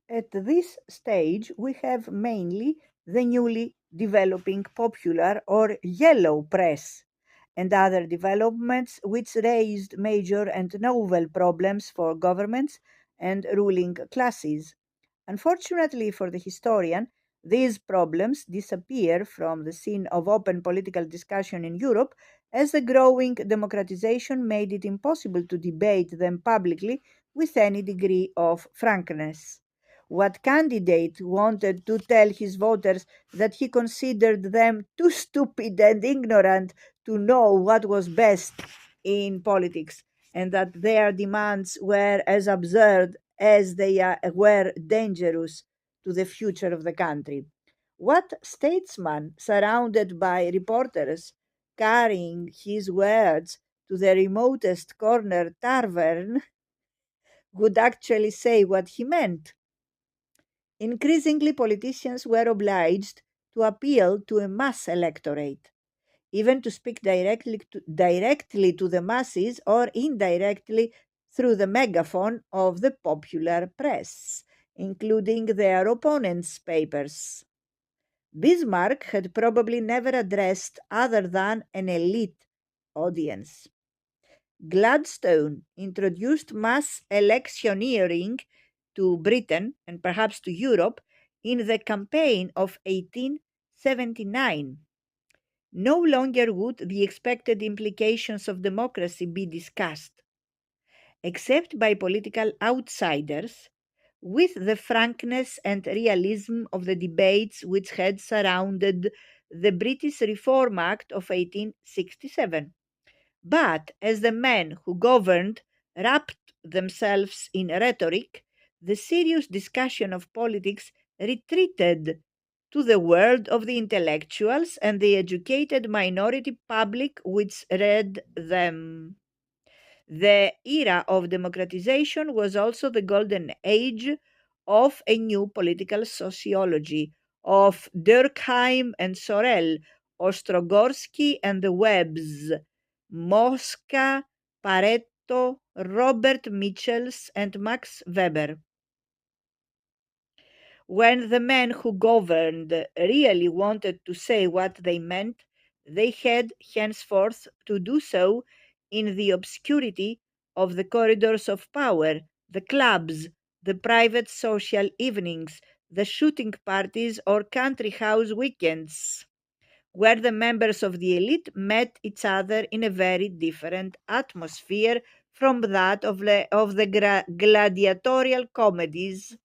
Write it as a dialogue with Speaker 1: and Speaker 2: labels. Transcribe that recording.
Speaker 1: At this stage, we have mainly the newly developing popular or yellow press and other developments which raised major and novel problems for governments and ruling classes. Unfortunately for the historian, these problems disappear from the scene of open political discussion in Europe as the growing democratization made it impossible to debate them publicly with any degree of frankness. What candidate wanted to tell his voters that he considered them too stupid and ignorant to know what was best in politics, and that their demands were as absurd as they were dangerous to the future of the country? What statesman, surrounded by reporters, carrying his words to the remotest corner tavern, would actually say what he meant? Increasingly, politicians were obliged to appeal to a mass electorate, even to speak directly to the masses or indirectly through the megaphone of the popular press, including their opponents' papers. Bismarck had probably never addressed other than an elite audience. Gladstone introduced mass electioneering to Britain and perhaps to Europe in the campaign of 1879. No longer would the expected implications of democracy be discussed, except by political outsiders, with the frankness and realism of the debates which had surrounded the British Reform Act of 1867. But as the men who governed wrapped themselves in rhetoric, the serious discussion of politics retreated to the world of the intellectuals and the educated minority public which read them. The era of democratization was also the golden age of a new political sociology of Durkheim and Sorel, Ostrogorsky and the Webbs, Mosca, Pareto, Robert Michels, and Max Weber. When the men who governed really wanted to say what they meant, they had henceforth to do so in the obscurity of the corridors of power, the clubs, the private social evenings, the shooting parties, or country house weekends, where the members of the elite met each other in a very different atmosphere from that of the gladiatorial comedies